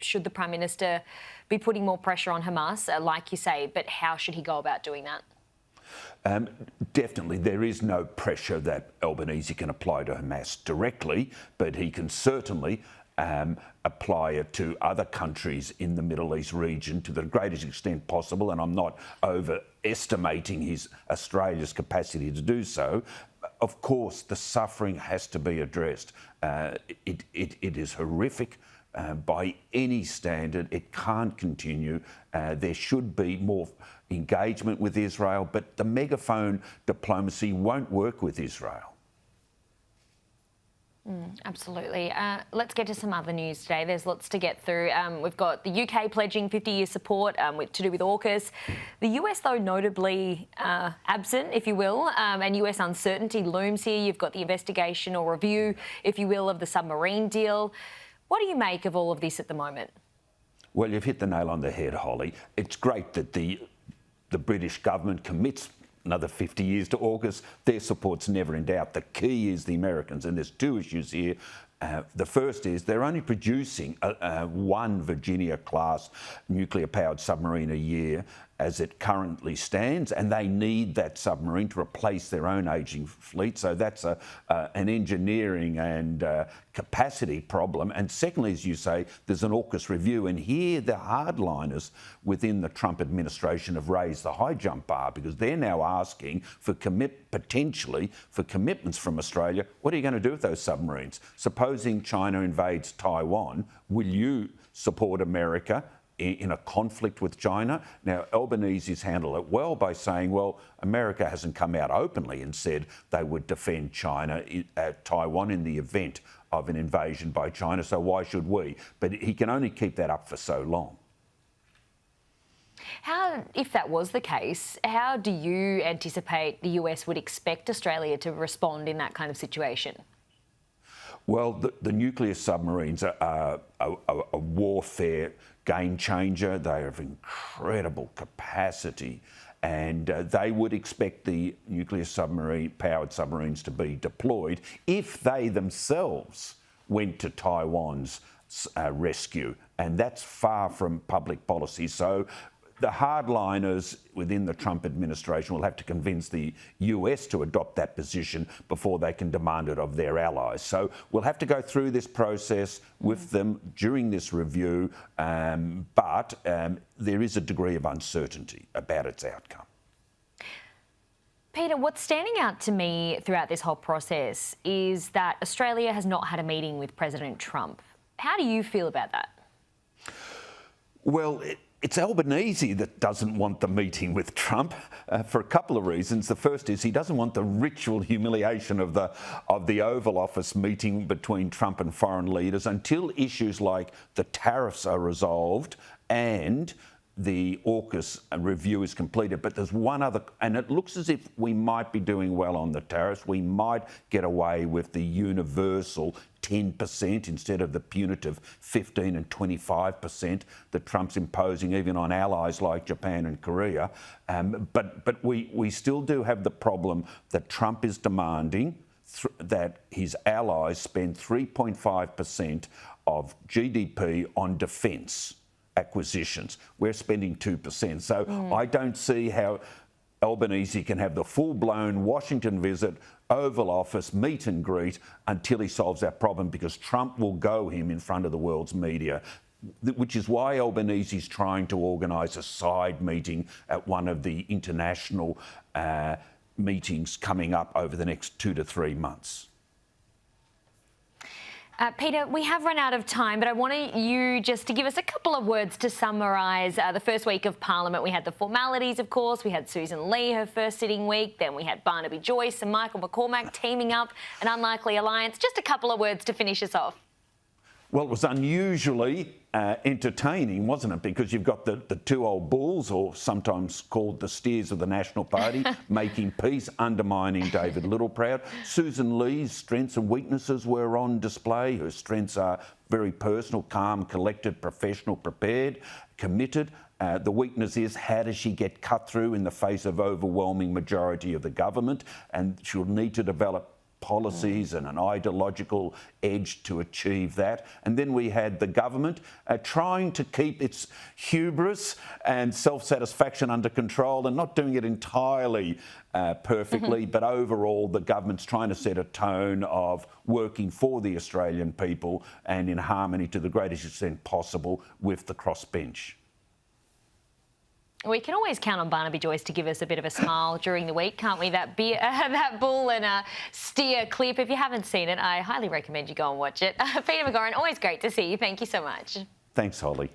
Should the Prime Minister be putting more pressure on Hamas, like you say, but how should he go about doing that? Definitely, there is no pressure that Albanese can apply to Hamas directly, but he can certainly apply it to other countries in the Middle East region to the greatest extent possible, and I'm not overestimating Australia's capacity to do so. Of course, the suffering has to be addressed. It is horrific. By any standard, it can't continue. There should be more engagement with Israel, but the megaphone diplomacy won't work with Israel. Absolutely. Let's get to some other news today. There's lots to get through. We've got the UK pledging 50-year support to do with AUKUS. The US, though, notably absent, if you will, and US uncertainty looms here. You've got the investigation or review, if you will, of the submarine deal. What do you make of all of this at the moment? Well, you've hit the nail on the head, Holly. It's great that the British government commits another 50 years to AUKUS. Their support's never in doubt. The key is the Americans, and there's two issues here. The first is they're only producing one Virginia-class nuclear-powered submarine a year as it currently stands, and they need that submarine to replace their own ageing fleet. So that's an engineering and capacity problem. And secondly, as you say, there's an AUKUS review, and here the hardliners within the Trump administration have raised the high jump bar because they're now asking for potentially for commitments from Australia. What are you going to do with those submarines? Supposing China invades Taiwan, will you support America in a conflict with China? Now, Albanese's handled it well by saying, well, America hasn't come out openly and said they would defend Taiwan in the event of an invasion by China, so why should we? But he can only keep that up for so long. If that was the case, how do you anticipate the US would expect Australia to respond in that kind of situation? Well, the nuclear submarines are a warfare game changer. They have incredible capacity, and they would expect the nuclear powered submarines to be deployed if they themselves went to Taiwan's rescue, and that's far from public policy. So the hardliners within the Trump administration will have to convince the US to adopt that position before they can demand it of their allies. So we'll have to go through this process with them during this review, but there is a degree of uncertainty about its outcome. Peter, what's standing out to me throughout this whole process is that Australia has not had a meeting with President Trump. How do you feel about that? Well, it's Albanese that doesn't want the meeting with Trump for a couple of reasons. The first is he doesn't want the ritual humiliation of the Oval Office meeting between Trump and foreign leaders until issues like the tariffs are resolved and the AUKUS review is completed. But there's one other, and it looks as if we might be doing well on the tariffs. We might get away with the universal 10% instead of the punitive 15 and 25% that Trump's imposing even on allies like Japan and Korea. But we still do have the problem that Trump is demanding that his allies spend 3.5% of GDP on defence acquisitions. We're spending 2%. So I don't see how Albanese can have the full-blown Washington visit, Oval Office, meet and greet until he solves that problem, because Trump will go him in front of the world's media, which is why Albanese is trying to organise a side meeting at one of the international meetings coming up over the next 2 to 3 months. Peter, we have run out of time, but I wanted you just to give us a couple of words to summarise the first week of Parliament. We had the formalities, of course. We had Susan Lee, her first sitting week. Then we had Barnaby Joyce and Michael McCormack teaming up, an unlikely alliance. Just a couple of words to finish us off. Well, it was unusually entertaining, wasn't it? Because you've got the two old bulls, or sometimes called the steers of the National Party, making peace, undermining David Littleproud. Susan Lee's strengths and weaknesses were on display. Her strengths are very personal, calm, collected, professional, prepared, committed. The weakness is, how does she get cut through in the face of overwhelming majority of the government? And she'll need to develop policies and an ideological edge to achieve that. And then we had the government trying to keep its hubris and self-satisfaction under control and not doing it entirely perfectly, but overall the government's trying to set a tone of working for the Australian people and in harmony to the greatest extent possible with the crossbench. We can always count on Barnaby Joyce to give us a bit of a smile during the week, can't we? That bull and steer clip. If you haven't seen it, I highly recommend you go and watch it. Peter McGauran, always great to see you. Thank you so much. Thanks, Holly.